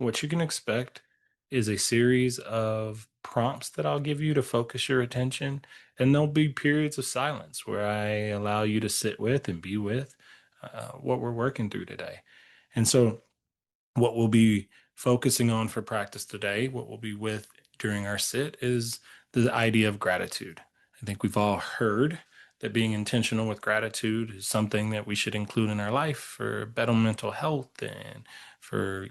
what you can expect is a series of prompts that I'll give you to focus your attention. And there'll be periods of silence where I allow you to sit with and be with what we're working through today. And so, what we'll be focusing on for practice today, what we'll be with during our sit, is the idea of gratitude. I think we've all heard that being intentional with gratitude is something that we should include in our life for better mental health and for,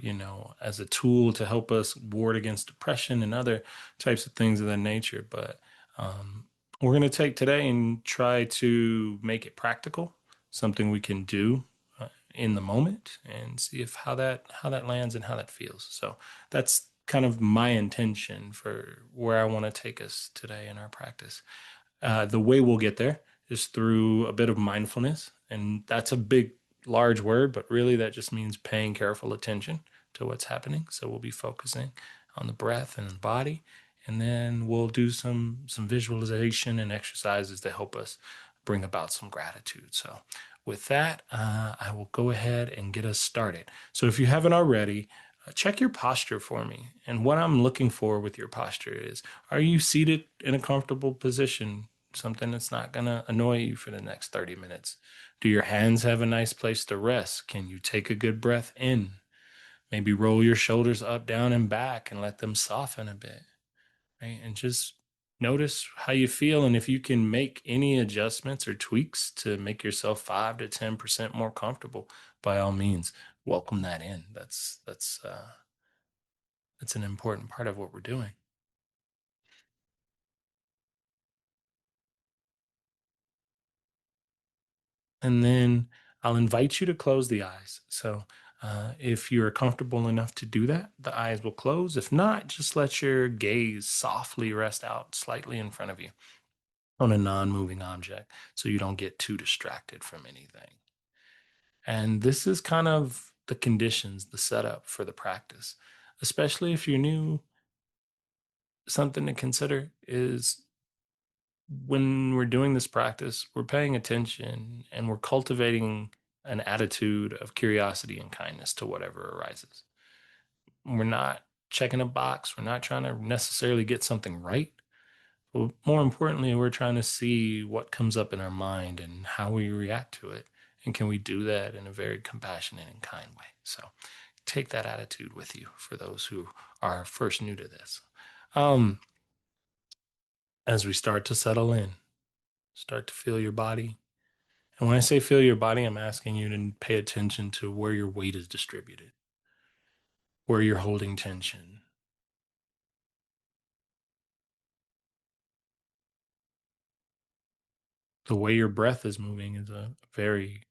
as a tool to help us ward against depression and other types of things of that nature. But um, we're going to take today and try to make it practical, something we can do in the moment and see if how that lands and how that feels. So that's kind of my intention for where I want to take us today in our practice. The way we'll get there is through a bit of mindfulness, and that's a big, large word, but really that just means paying careful attention to what's happening. So we'll be focusing on the breath and the body, and then we'll do some visualization and exercises to help us bring about some gratitude. So with that, I will go ahead and get us started. So if you haven't already, check your posture for me. And what I'm looking for with your posture is, are you seated in a comfortable position? Something that's not going to annoy you for the next 30 minutes. Do your hands have a nice place to rest? Can you take a good breath in? Maybe roll your shoulders up, down, and back and let them soften a bit, right? And just notice how you feel. And if you can make any adjustments or tweaks to make yourself 5 to 10% more comfortable, by all means, welcome that in. That's an important part of what we're doing. And then I'll invite you to close the eyes. So if you're comfortable enough to do that, the eyes will close. If not, just let your gaze softly rest out slightly in front of you on a non moving object so you don't get too distracted from anything. And this is kind of the conditions, the setup for the practice, especially if you're new. Something to consider is when we're doing this practice, we're paying attention and we're cultivating an attitude of curiosity and kindness to whatever arises. We're not checking a box, we're not trying to necessarily get something right. But more importantly, we're trying to see what comes up in our mind and how we react to it. And can we do that in a very compassionate and kind way? So take that attitude with you for those who are first new to this. Um, as we start to settle in, start to feel your body. And when I say feel your body, I'm asking you to pay attention to where your weight is distributed, where you're holding tension. The way your breath is moving is a very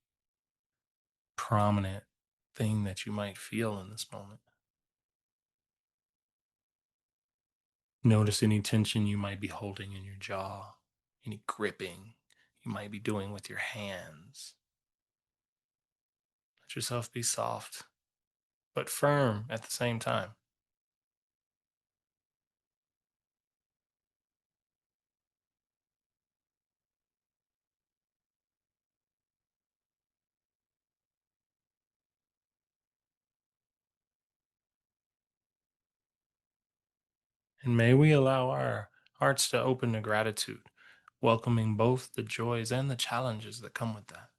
prominent thing that you might feel in this moment. Notice any tension you might be holding in your jaw, any gripping you might be doing with your hands. Let yourself be soft, but firm at the same time. And may we allow our hearts to open to gratitude, welcoming both the joys and the challenges that come with that,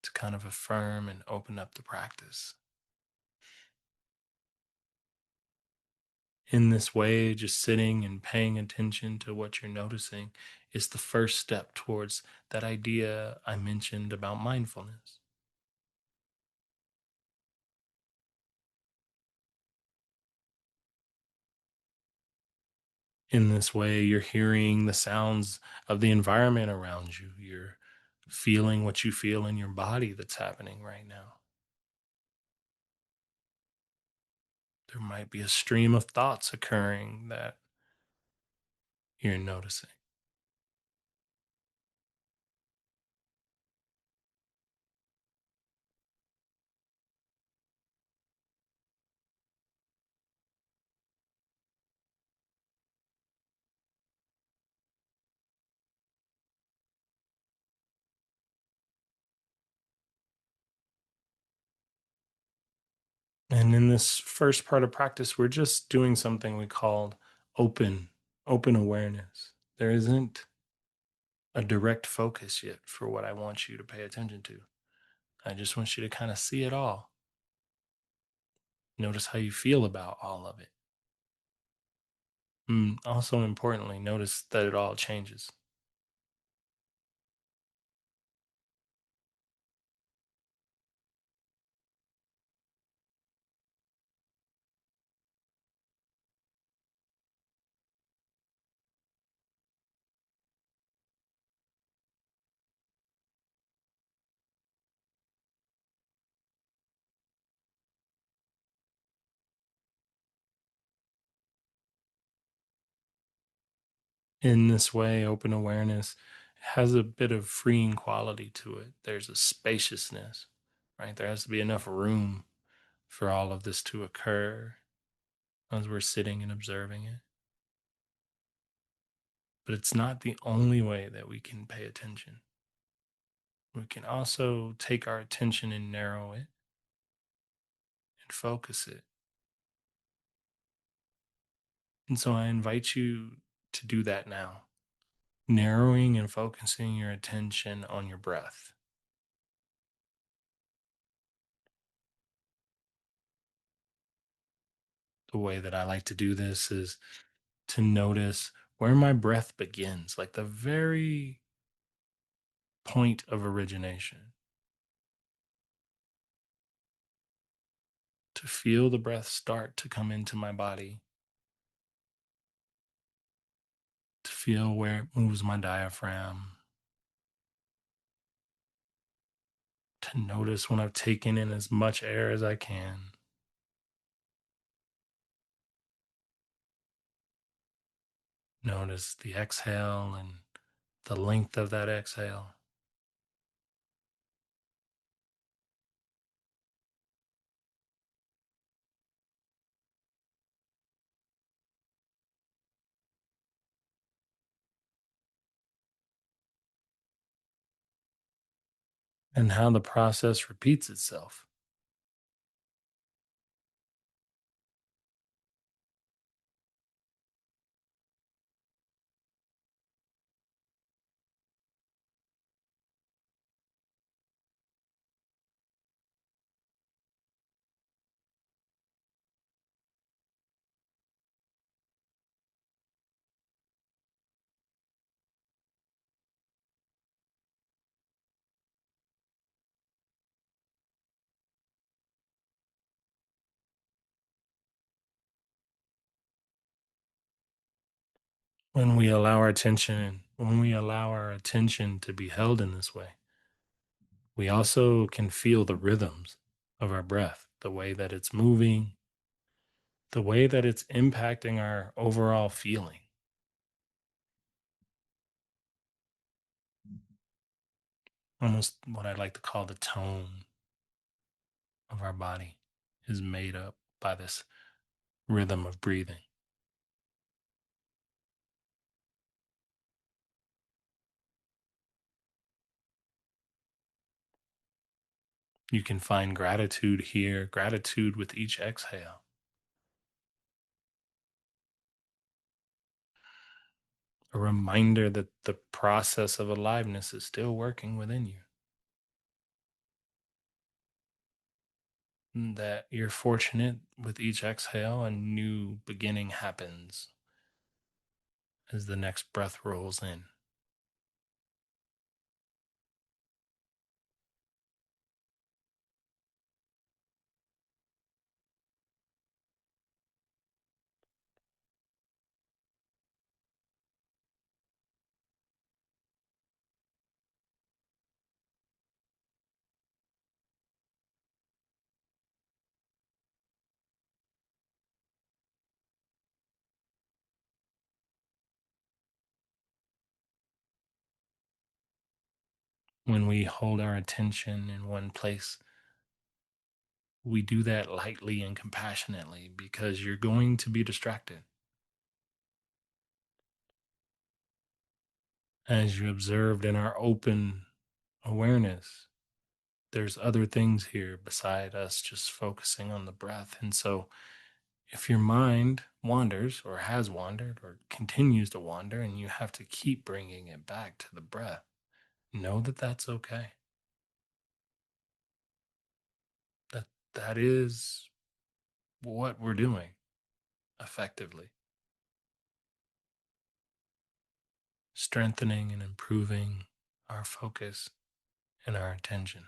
to kind of affirm and open up the practice. In this way, just sitting and paying attention to what you're noticing is the first step towards that idea I mentioned about mindfulness. In this way, you're hearing the sounds of the environment around you. You're feeling what you feel in your body that's happening right now. There might be a stream of thoughts occurring that you're noticing. And in this first part of practice, we're just doing something we called open, open awareness. There isn't a direct focus yet for what I want you to pay attention to. I just want you to kind of see it all. Notice how you feel about all of it. Also, importantly, notice that it all changes. In this way, open awareness has a bit of freeing quality to it. There's a spaciousness, right? There has to be enough room for all of this to occur as we're sitting and observing it. But it's not the only way that we can pay attention. We can also take our attention and narrow it and focus it. And so I invite you to do that now, narrowing and focusing your attention on your breath. The way that I like to do this is to notice where my breath begins, like the very point of origination, to feel the breath start to come into my body, to feel where it moves my diaphragm, to notice when I've taken in as much air as I can. Notice the exhale and the length of that exhale. And how the process repeats itself. When we allow our attention to be held in this way, we also can feel the rhythms of our breath, the way that it's moving, the way that it's impacting our overall feeling, almost what I like to call the tone of our body is made up by this rhythm of breathing. You can find gratitude here, gratitude with each exhale, a reminder that the process of aliveness is still working within you, and that you're fortunate with each exhale, a new beginning happens as the next breath rolls in. When we hold our attention in one place, we do that lightly and compassionately because you're going to be distracted. As you observed in our open awareness, there's other things here beside us just focusing on the breath. And so if your mind wanders or has wandered or continues to wander and you have to keep bringing it back to the breath, know that that's okay. That that is what we're doing effectively, strengthening and improving our focus and our attention.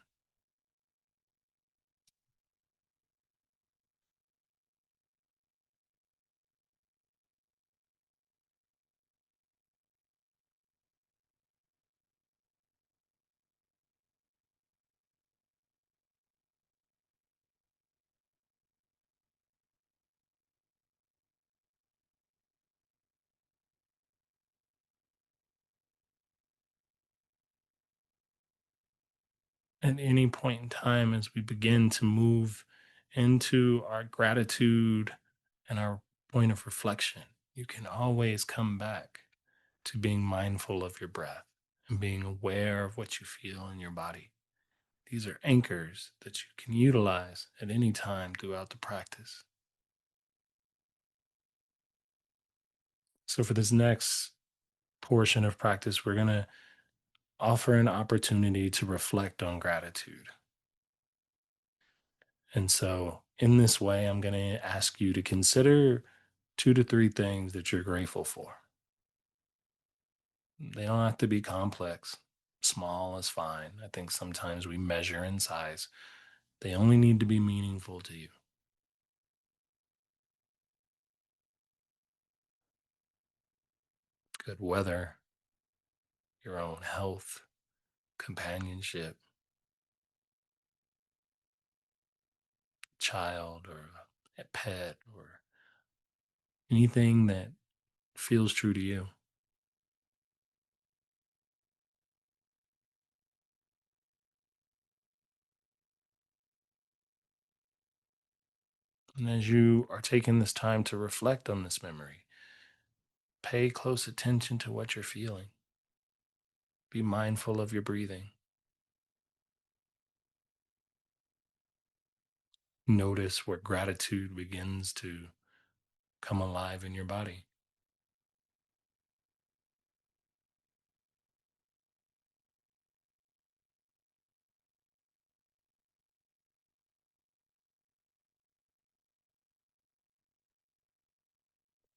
At any point in time, as we begin to move into our gratitude and our point of reflection, you can always come back to being mindful of your breath and being aware of what you feel in your body. These are anchors that you can utilize at any time throughout the practice. So, for this next portion of practice, we're going to offer an opportunity to reflect on gratitude. And so, in this way, I'm going to ask you to consider 2 to 3 things that you're grateful for. They don't have to be complex. Small is fine. I think sometimes we measure in size. They only need to be meaningful to you. Good weather, your own health, companionship, child, or a pet, or anything that feels true to you. And as you are taking this time to reflect on this memory, pay close attention to what you're feeling. Be mindful of your breathing. Notice where gratitude begins to come alive in your body.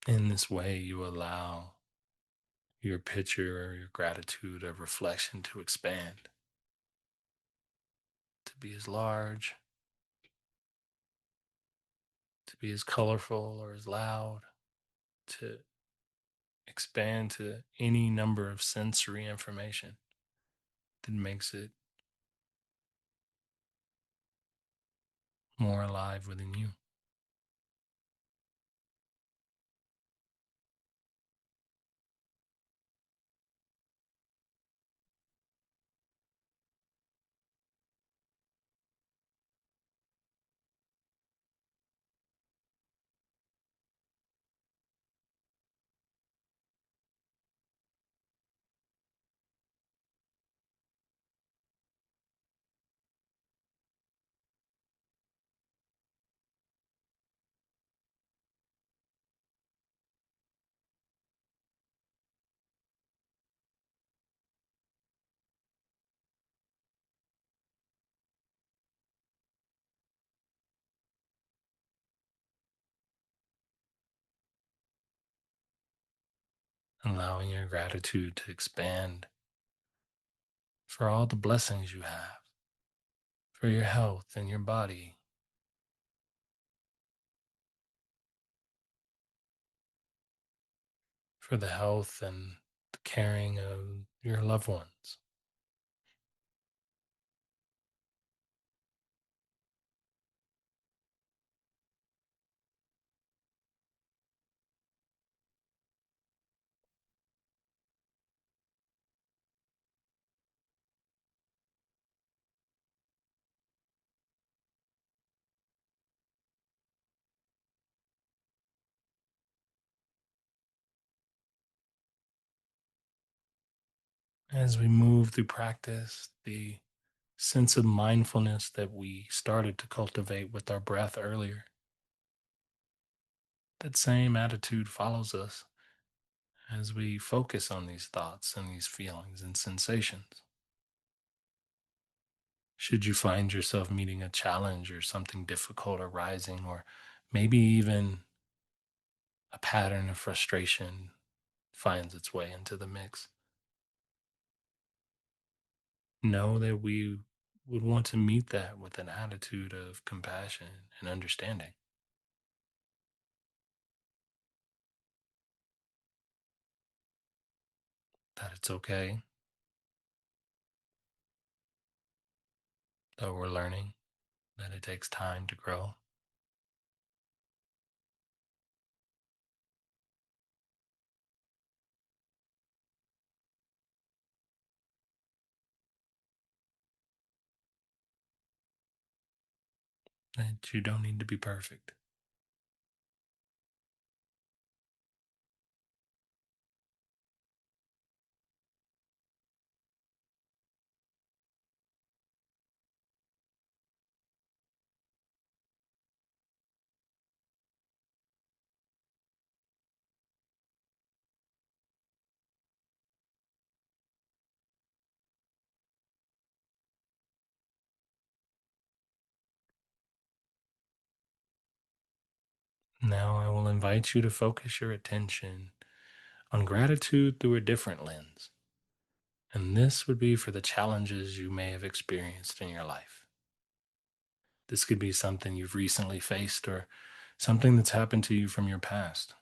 In this way, you allow your picture or your gratitude of reflection to expand, to be as large, to be as colorful or as loud, to expand to any number of sensory information that makes it more alive within you. Allowing your gratitude to expand for all the blessings you have, for your health and your body, for the health and the caring of your loved ones. As we move through practice, the sense of mindfulness that we started to cultivate with our breath earlier. That same attitude follows us as we focus on these thoughts and these feelings and sensations. Should you find yourself meeting a challenge or something difficult arising, or maybe even a pattern of frustration finds its way into the mix, know that we would want to meet that with an attitude of compassion and understanding, that it's okay, that we're learning, that it takes time to grow, that you don't need to be perfect. Now I will invite you to focus your attention on gratitude through a different lens. And this would be for the challenges you may have experienced in your life. This could be something you've recently faced or something that's happened to you from your past,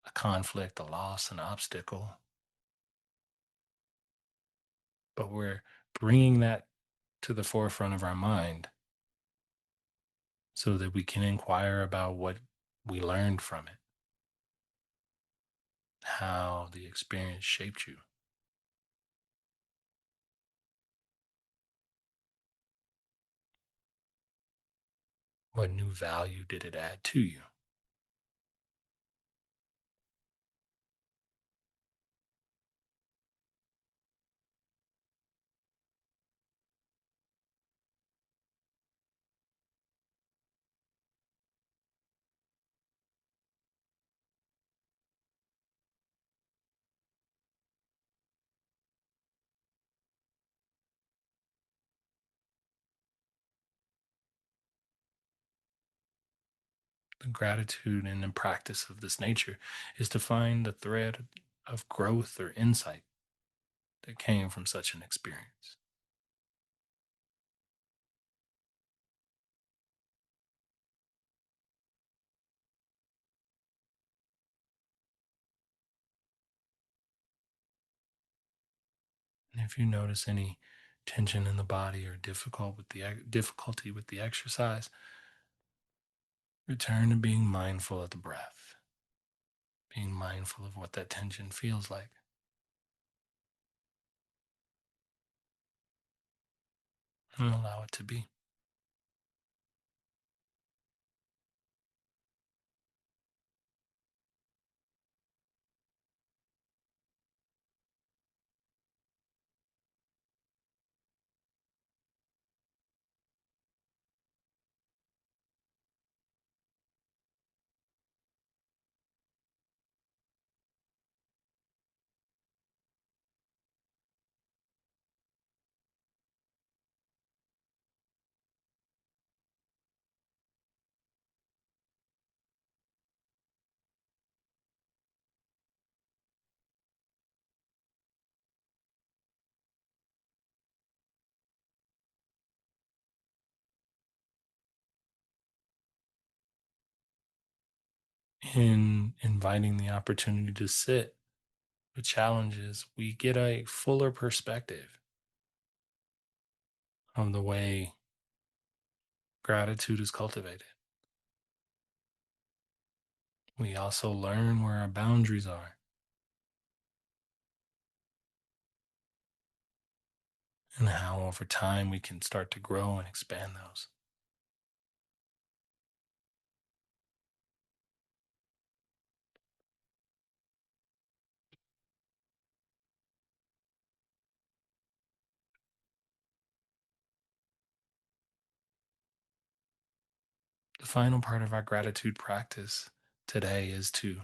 a conflict, a loss, an obstacle. But we're bringing that to the forefront of our mind so that we can inquire about what we learned from it, how the experience shaped you, what new value did it add to you. The gratitude and the practice of this nature is to find the thread of growth or insight that came from such an experience. And if you notice any tension in the body or difficulty with the exercise, return to being mindful of the breath, being mindful of what that tension feels like, and allow it to be. In inviting the opportunity to sit with challenges, we get a fuller perspective of the way gratitude is cultivated. We also learn where our boundaries are and how over time we can start to grow and expand those. The final part of our gratitude practice today is to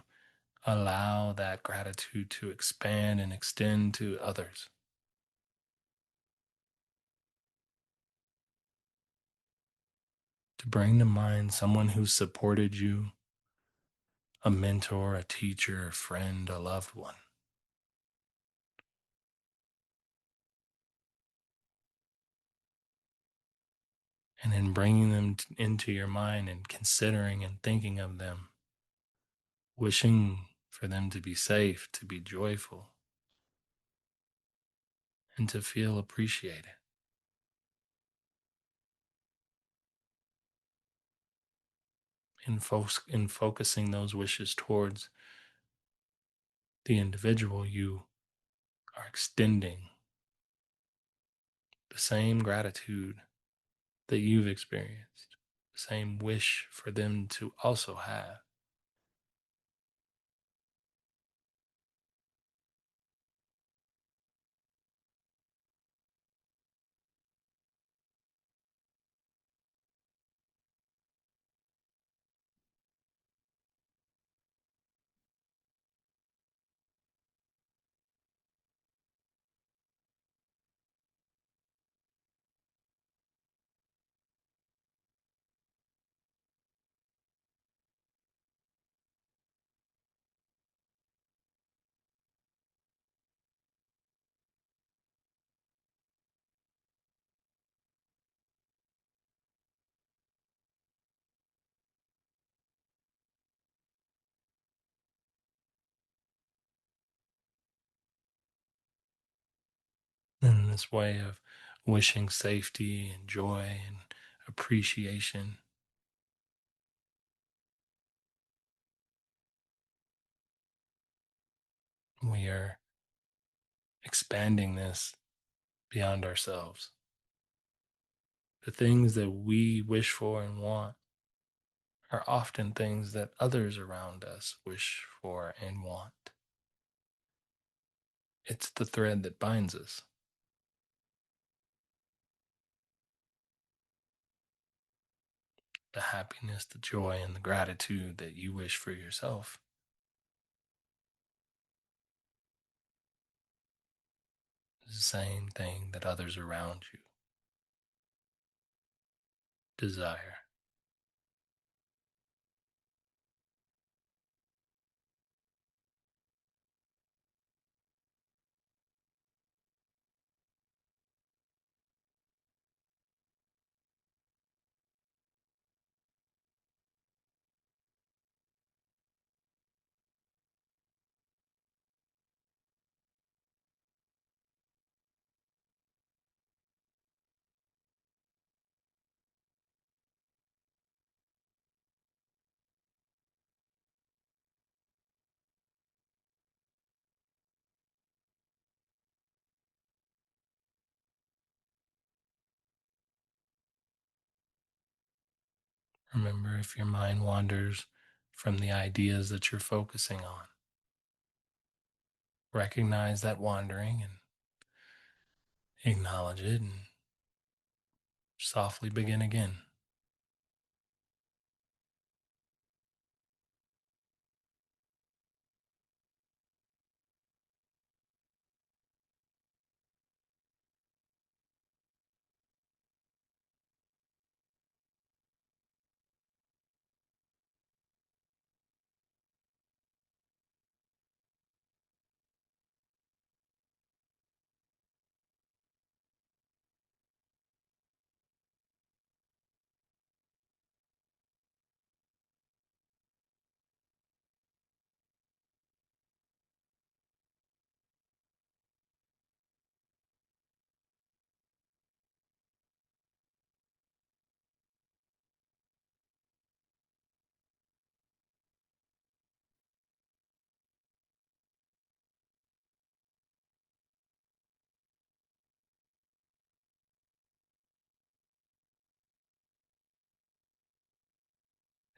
allow that gratitude to expand and extend to others, to bring to mind someone who supported you, a mentor, a teacher, a friend, a loved one. And in bringing them into your mind and considering and thinking of them, wishing for them to be safe, to be joyful, and to feel appreciated. In focusing those wishes towards the individual, you are extending the same gratitude that you've experienced, the same wish for them to also have. In this way of wishing safety and joy and appreciation, we are expanding this beyond ourselves. The things that we wish for and want are often things that others around us wish for and want. It's the thread that binds us. The happiness, the joy, and the gratitude that you wish for yourself is the same thing that others around you desire. Remember, if your mind wanders from the ideas that you're focusing on, recognize that wandering and acknowledge it and softly begin again.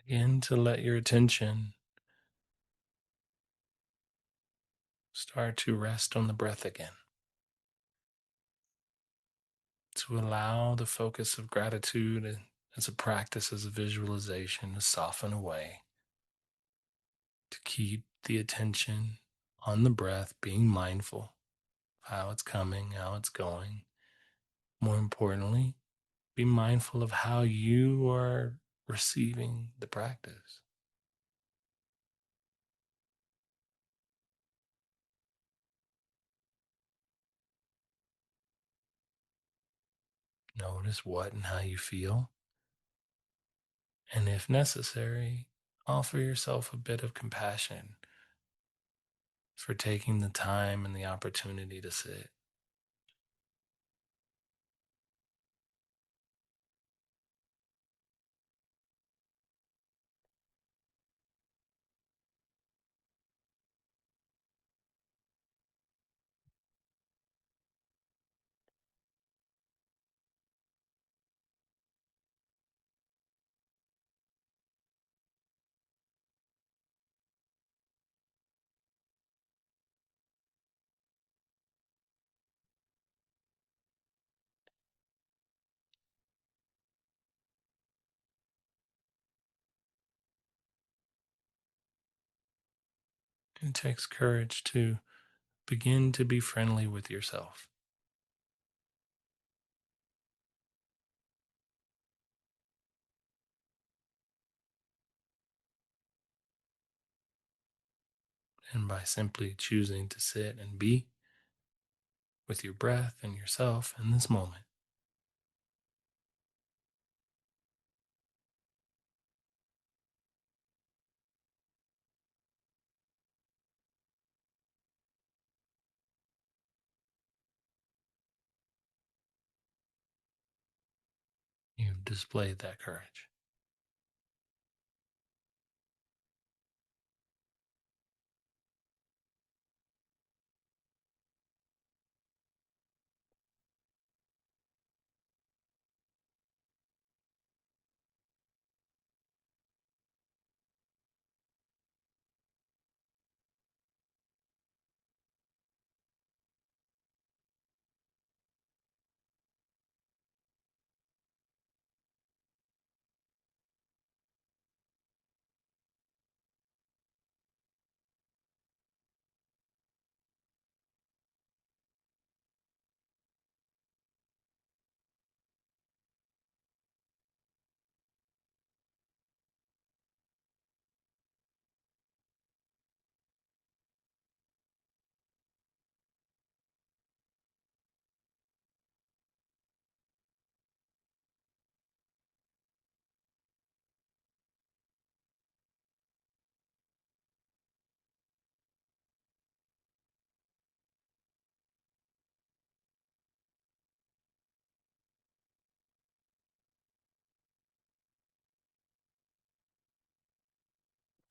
Begin to let your attention start to rest on the breath again, to allow the focus of gratitude It's a practice as a visualization to soften away, to keep the attention on the breath, being mindful of how it's coming, how it's going. More importantly, be mindful of how you are receiving the practice. Notice what and how you feel. And if necessary, offer yourself a bit of compassion for taking the time and the opportunity to sit. It takes courage to begin to be friendly with yourself. And by simply choosing to sit and be with your breath and yourself in this moment, you've displayed that courage.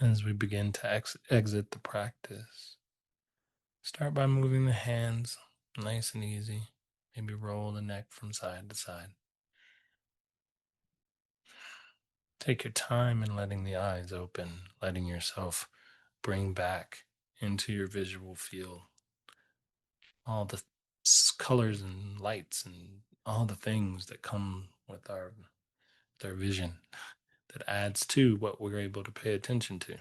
As we begin to exit the practice, start by moving the hands nice and easy. Maybe roll the neck from side to side. Take your time in letting the eyes open, letting yourself bring back into your visual field all the colors and lights and all the things that come with our vision that adds to what we're able to pay attention to.